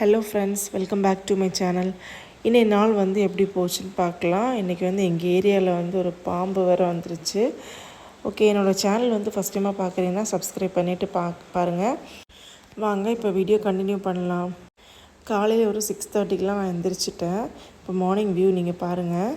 Hello friends, welcome back to my channel. இன்றைய நாள் வந்து எப்படி போச்சுன்னு பார்க்கலாம். இன்றைக்கி வந்து எங்கள் ஏரியாவில் வந்து ஒரு பாம்பு வேறு வந்துருச்சு. ஓகே, என்னோடய சேனல் வந்து ஃபஸ்ட் டைமாக பார்க்குறீங்கன்னா சப்ஸ்கிரைப் பண்ணிவிட்டு பாருங்கள். வாங்க இப்போ வீடியோ கண்டினியூ பண்ணலாம். காலையில் ஒரு 6:30க்கெலாம் நான் எந்திரிச்சிட்டேன். இப்போ மார்னிங் வியூ நீங்கள் பாருங்கள்.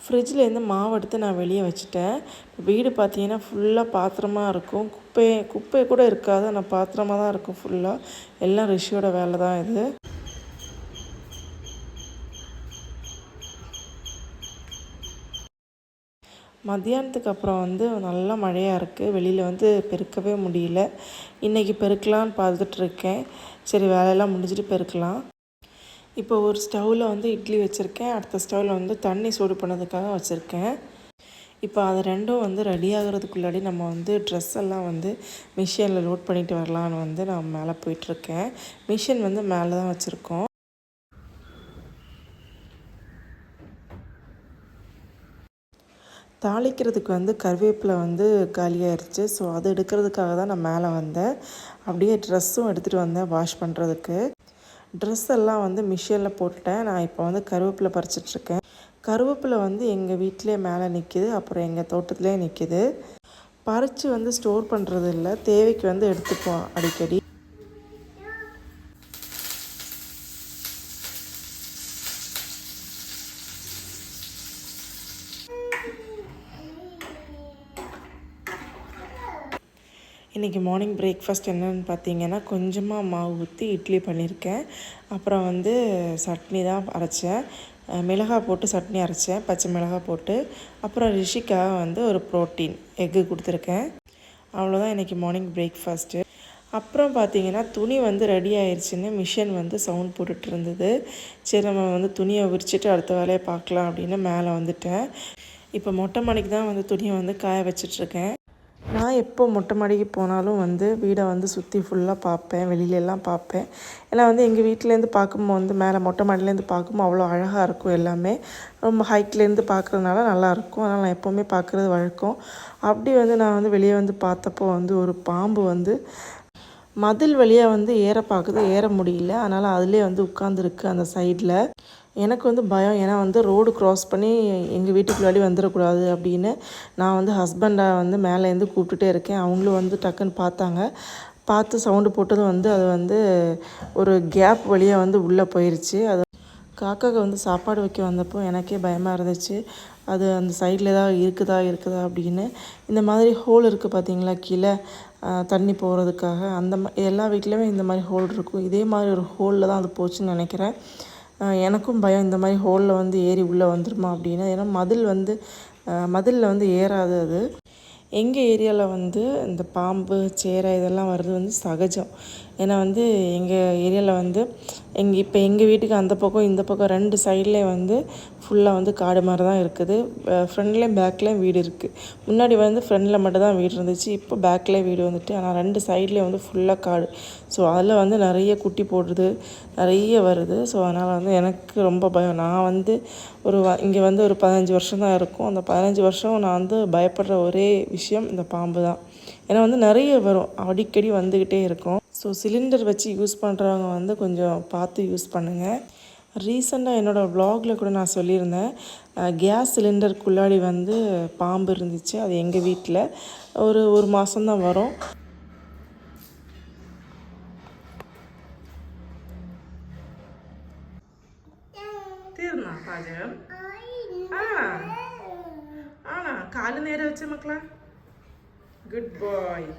ஃப்ரிட்ஜிலேருந்து மாவு எடுத்து நான் வெளியே வச்சுட்டேன். வீடு பார்த்தீங்கன்னா ஃபுல்லாக பாத்திரமாக இருக்கும். குப்பை கூட இருக்காது, ஆனால் பாத்திரமாக தான் இருக்கும் ஃபுல்லாக. எல்லாம் ரிஷியோட வேலை தான் இது. மத்தியானத்துக்கு அப்புறம் வந்து நல்லா மழையாக இருக்குது. வெளியில் வந்து பெருக்கவே முடியல. இன்றைக்கி பெருக்கலான்னு பார்த்துட்ருக்கேன். சரி, வேலையெல்லாம் முடிஞ்சுட்டு பெருக்கலாம். இப்போ ஒரு ஸ்டவ்வில் வந்து இட்லி வச்சுருக்கேன். அடுத்த ஸ்டவ்வில் வந்து தண்ணி சூடு பண்ணதுக்காக வச்சுருக்கேன். இப்போ அது ரெண்டும் வந்து ரெடி ஆகிறதுக்குள்ளாடி நம்ம வந்து ட்ரெஸ் எல்லாம் வந்து மிஷினில் லோட் பண்ணிட்டு வரலான்னு வந்து நான் மேலே போயிட்டுருக்கேன். மிஷின் வந்து மேலே தான் வச்சுருக்கோம். தாளிக்கிறதுக்கு வந்து கருவேப்பிலை வந்து காலியாகிடுச்சு. ஸோ அது எடுக்கிறதுக்காக தான் நான் மேலே வந்தேன். அப்படியே ட்ரெஸ்ஸும் எடுத்துகிட்டு வந்தேன் வாஷ் பண்ணுறதுக்கு. ட்ரெஸ் எல்லாம் வந்து மிஷினில் போட்டுட்டேன். நான் இப்போ வந்து கருவேப்பிலை பறிச்சிட்ருக்கேன். கருவேப்பிலை வந்து எங்கள் வீட்டிலே மேலே நிற்கிது, அப்புறம் எங்கள் தோட்டத்துலேயே நிற்கிது. பறித்து வந்து ஸ்டோர் பண்ணுறது இல்லை, தேவைக்கு வந்து எடுத்துப்போம் அடிக்கடி. இன்றைக்கி மார்னிங் பிரேக்ஃபாஸ்ட் என்னென்னு பார்த்தீங்கன்னா, கொஞ்சமாக மாவு ஊற்றி இட்லி பண்ணியிருக்கேன். அப்புறம் வந்து சட்னி தான் அரைச்சேன். மிளகாய் போட்டு சட்னி அரைச்சேன், பச்சை மிளகாய் போட்டு. அப்புறம் ரிஷிக்காக வந்து ஒரு ப்ரோட்டீன் எக்கு கொடுத்துருக்கேன். அவ்வளோதான் இன்றைக்கி மார்னிங் பிரேக்ஃபாஸ்ட்டு. அப்புறம் பார்த்திங்கன்னா, துணி வந்து ரெடி ஆயிடுச்சுன்னு மிஷின் வந்து சவுண்ட் போட்டுட்டு இருந்தது. சரி, நம்ம வந்து துணியை விரிச்சிட்டு அடுத்த வேலையை பார்க்கலாம் அப்படின்னு மேலே வந்துட்டேன். இப்போ மொட்டை மாடிக்கு தான் வந்து துணியை வந்து காய வச்சிட்ருக்கேன். நான் எப்போ மொட்டை மாடிக்கு போனாலும் வந்து வீடை வந்து சுற்றி ஃபுல்லாக பார்ப்பேன், வெளியிலலாம் பார்ப்பேன். ஏன்னா வந்து எங்கள் வீட்டிலேருந்து பார்க்கும்போது வந்து மேலே மொட்டை மாடிலேருந்து பார்க்கும்போது அவ்வளோ அழகாக இருக்கும். எல்லாமே ரொம்ப ஹைட்லேருந்து பார்க்குறதுனால நல்லாயிருக்கும். அதனால் நான் எப்போவுமே பார்க்குறது வழக்கம். அப்படி வந்து நான் வந்து வெளியே வந்து பார்த்தப்போ வந்து ஒரு பாம்பு வந்து மதில் வழியாக வந்து ஏற பார்க்குது, ஏற முடியல. அதனால் அதிலே வந்து உட்காந்துருக்கு அந்த சைடில். எனக்கு வந்து பயம். ஏன்னா வந்து ரோடு க்ராஸ் பண்ணி எங்கள் வீட்டுக்குள்ளாடி வந்துடக்கூடாது அப்படின்னு நான் வந்து ஹஸ்பண்டை வந்து மேலேருந்து கூப்பிட்டுட்டே இருக்கேன். அவங்களும் வந்து டக்குன்னு பார்த்து சவுண்டு போட்டதும் வந்து அது வந்து ஒரு கேப் வழியாக வந்து உள்ளே போயிடுச்சு. அது காக்காவுக்கு வந்து சாப்பாடு வைக்க வந்தப்போ எனக்கே பயமாக இருந்துச்சு. அது அந்த சைடில் ஏதாவது இருக்குதா அப்படின்னு. இந்த மாதிரி ஹோல் இருக்குது பார்த்தீங்களா, கீழே தண்ணி போகிறதுக்காக. எல்லா வீட்லேயுமே இந்த மாதிரி ஹோல் இருக்கும். இதே மாதிரி ஒரு ஹோலில் தான் அது போச்சுன்னு நினைக்கிறேன். எனக்கும் பயம், இந்த மாதிரி ஹோலில் வந்து ஏறி உள்ளே வந்துடுமா அப்படின்னு. ஏன்னா மதிலில் வந்து ஏறாது அது. எங்கள் ஏரியாவில் வந்து இந்த பாம்பு, சேரை இதெல்லாம் வர்றது வந்து சகஜம். ஏன்னா வந்து எங்கள் ஏரியாவில் வந்து இப்போ எங்கள் வீட்டுக்கு அந்த பக்கம் இந்த பக்கம் 2 சைட்லேயும் வந்து ஃபுல்லாக வந்து காடு மாதிரி தான் இருக்குது. ஃப்ரண்ட்லேயும் பேக்லேயும் வீடு இருக்குது. முன்னாடி வந்து ஃப்ரண்டில் மட்டும் தான் வீடு இருந்துச்சு, இப்போ பேக்லேயே வீடு வந்துட்டு. ஆனால் 2 சைட்லேயும் வந்து ஃபுல்லாக காடு. ஸோ அதில் வந்து நிறைய குட்டி போடுறது, நிறைய வருது. ஸோ அதனால் வந்து எனக்கு ரொம்ப பயம். நான் வந்து இங்கே வந்து ஒரு 15 வருஷம் தான் இருக்கும். அந்த 15 வருஷம் நான் வந்து பயப்படுற ஒரே விஷயம் இந்த பாம்பு தான். ஏன்னா வந்து நிறைய வரும், அடிக்கடி வந்துக்கிட்டே இருக்கும். ஸோ சிலிண்டர் வச்சு யூஸ் பண்ணுறவங்க வந்து கொஞ்சம் பார்த்து யூஸ் பண்ணுங்கள். ரீசெண்டாக என்னோடய வ்ளாகில் கூட நான் சொல்லியிருந்தேன், கேஸ் சிலிண்டருக்குள்ளாடி வந்து பாம்பு இருந்துச்சு. அது எங்கள் வீட்டில் ஒரு மாதம்தான் வரும். காலு நேர வச்ச மக்களா, குட் பாய்.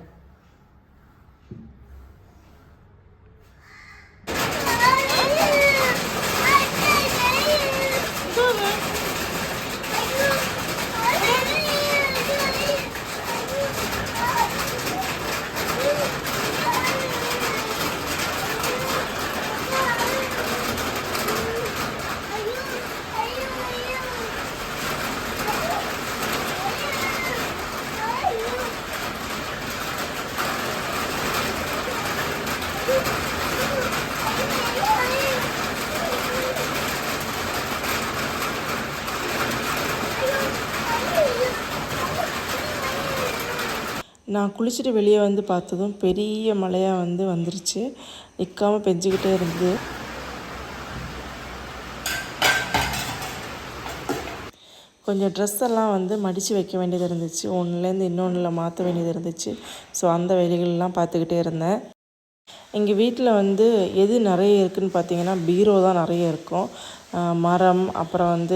நான் குளிச்சுட்டு வெளியே வந்து பார்த்ததும் பெரிய மழையாக வந்துருச்சு. நிற்காமல் பெஞ்சிக்கிட்டே இருந்தது. கொஞ்சம் ட்ரெஸ் எல்லாம் மடித்து வைக்க வேண்டியது இருந்துச்சு. ஒன்றுலேருந்து இன்னொன்றில் மாற்ற வேண்டியது இருந்துச்சு. ஸோ அந்த வேலைகள்லாம் பார்த்துக்கிட்டே இருந்தேன். எங்கள் வீட்டில் எது நிறைய இருக்குதுன்னு பார்த்தீங்கன்னா, பீரோ தான் நிறைய இருக்கும். மரம், அப்புறம்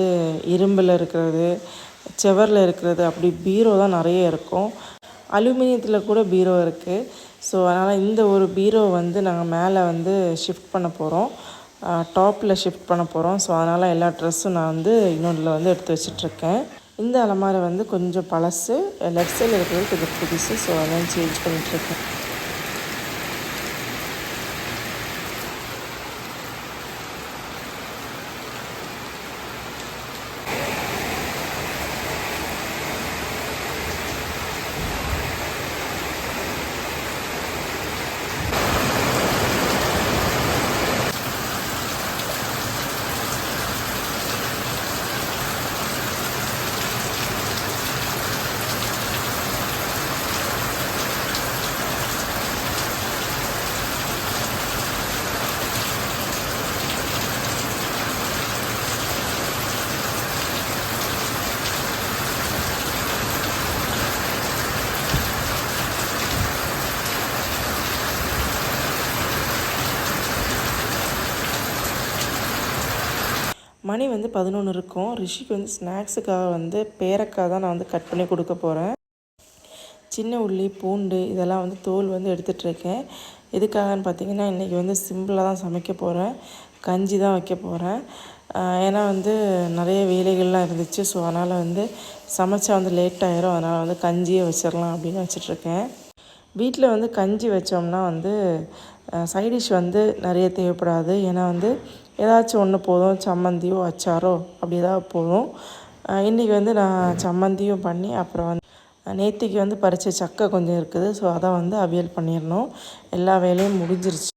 இரும்பில் இருக்கிறது, செவரில் இருக்கிறது, அப்படி பீரோ தான் நிறைய இருக்கும். அலுமினியத்தில் கூட பீரோ இருக்குது. ஸோ அதனால் இந்த ஒரு பீரோ நாங்கள் மேலே ஷிஃப்ட் பண்ண போகிறோம். டாப்பில் ஷிஃப்ட் பண்ண போகிறோம். ஸோ அதனால் எல்லா ட்ரெஸ்ஸும் நான் இன்னொன்றில் எடுத்து வச்சிட்ருக்கேன். இந்த அலமாரி கொஞ்சம் பழசு, லெஃப்ட் சைடில் இருக்கிறது கொஞ்சம் புதுசு. ஸோ அதெல்லாம் சேஞ்ச் பண்ணிகிட்ருக்கேன். மணி 11 இருக்கும். ரிஷிக்கு ஸ்நாக்ஸுக்காக பேரக்காய் தான் நான் கட் பண்ணி கொடுக்க போகிறேன். சின்ன உள்ளி, பூண்டு இதெல்லாம் தோல் எடுத்துகிட்ருக்கேன். எதுக்காகன்னு பார்த்தீங்கன்னா, இன்றைக்கி சிம்பிளாக தான் சமைக்க போகிறேன். கஞ்சி தான் வைக்க போகிறேன். ஏன்னா நிறைய வேலைகள்லாம் இருந்துச்சு. ஸோ அதனால் சமைச்சா லேட் ஆகிரும். அதனால் கஞ்சியே வச்சிடலாம் அப்படின்னு வச்சிட்ருக்கேன். வீட்டில் கஞ்சி வச்சோம்னா சைடிஷ் நிறைய தேவைப்படாது. ஏன்னா ஏதாச்சும் ஒன்று போதும். சம்மந்தியோ அச்சாரோ அப்படி ஏதாவது போதும். இன்றைக்கி நான் சம்மந்தியும் பண்ணி, அப்புறம் நேத்திக்கு பறித்த சக்கை கொஞ்சம் இருக்குது. ஸோ அதை அவியல் பண்ணிடணும். எல்லா வேலையும் முடிஞ்சிருச்சு.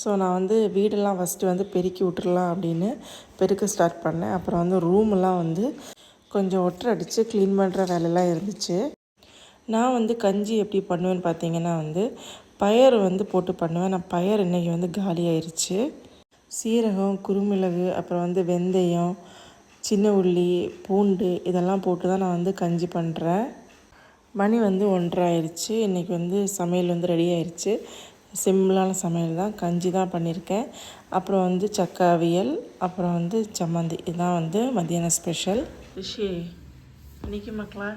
ஸோ நான் வீடெல்லாம் ஃபஸ்ட்டு பெருக்கி விட்டுறலாம் அப்படின்னு பெருக்க ஸ்டார்ட் பண்ணேன். அப்புறம் ரூமெல்லாம் கொஞ்சம் ஒட்டரை அடித்து க்ளீன் பண்ணுற வேலையெல்லாம் இருந்துச்சு. நான் கஞ்சி எப்படி பண்ணுவேன்னு பார்த்தீங்கன்னா பயறு போட்டு பண்ணுவேன். நான் பயறு இன்றைக்கி காலி ஆயிடுச்சு. சீரகம், குருமிளகு, அப்புறம் வெந்தயம், சின்ன உள்ளி, பூண்டு இதெல்லாம் போட்டு தான் நான் கஞ்சி பண்ணுறேன். மணி 1:30 ஆயிடுச்சு. இன்றைக்கி சமையல் ரெடி ஆயிடுச்சு. சிம்பிளான சமையல் தான். கஞ்சி தான் பண்ணியிருக்கேன். அப்புறம் சக்கை அவியல், அப்புறம் சம்மந்தி. இதுதான் மத்தியானம் ஸ்பெஷல். ரிஷி இன்னைக்கு மக்களா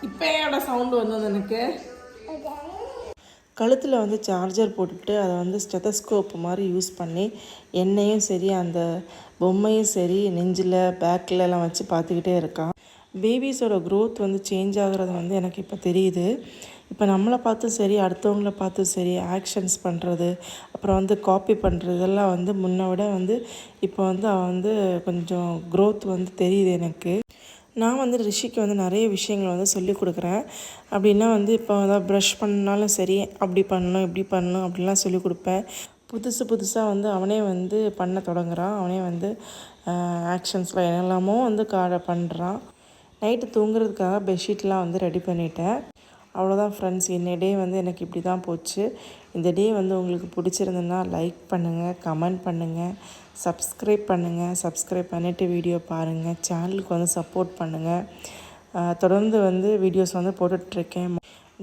இப்போ என்னோட சவுண்டு வந்தது எனக்கு. கழுத்தில் சார்ஜர் போட்டுட்டு அதை ஸ்டெத்தஸ்கோப் மாதிரி யூஸ் பண்ணி எண்ணெயும் சரி, அந்த பொம்மையும் சரி, நெஞ்சில் பேக்கிலலாம் வச்சு பார்த்துக்கிட்டே இருக்கான். பேபிஸோட க்ரோத் சேஞ்ச் ஆகிறது எனக்கு இப்போ தெரியுது. இப்போ நம்மளை பார்த்தும் சரி, அடுத்தவங்கள பார்த்தும் சரி, ஆக்ஷன்ஸ் பண்ணுறது, அப்புறம் காப்பி பண்ணுறது இதெல்லாம் முன்னை விட இப்போ அவன் கொஞ்சம் க்ரோத் தெரியுது எனக்கு. நான் ரிஷிக்கு நிறைய விஷயங்கள் சொல்லிக் கொடுக்குறேன். அப்படின்னா இப்போ ஏதாவது ப்ரஷ் பண்ணாலும் சரி, அப்படி பண்ணணும், இப்படி பண்ணணும் அப்படின்லாம் சொல்லிக் கொடுப்பேன். புதுசாக அவனே பண்ண தொடங்குறான். அவனே ஆக்ஷன்ஸில் என்னெல்லாமோ பண்ணுறான். நைட்டு தூங்குறதுக்காக பெட்ஷீட்லாம் ரெடி பண்ணிட்டேன். அவ்வளோதான் ஃப்ரெண்ட்ஸ். இந்த டே எனக்கு இப்படி தான் போச்சு. இந்த டே உங்களுக்கு பிடிச்சிருந்துன்னா லைக் பண்ணுங்கள், கமெண்ட் பண்ணுங்கள், சப்ஸ்கிரைப் பண்ணுங்கள். சப்ஸ்கிரைப் பண்ணிவிட்டு வீடியோ பாருங்கள். சேனலுக்கு சப்போர்ட் பண்ணுங்கள். தொடர்ந்து வீடியோஸ் போட்டுட்ருக்கேன்.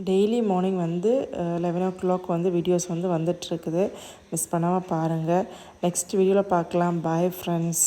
டெய்லி மார்னிங் 11 o'clock வீடியோஸ் வந்துட்டுருக்குது. மிஸ் பண்ணாமல் பாருங்கள். நெக்ஸ்ட் வீடியோவில் பார்க்கலாம். Bye friends.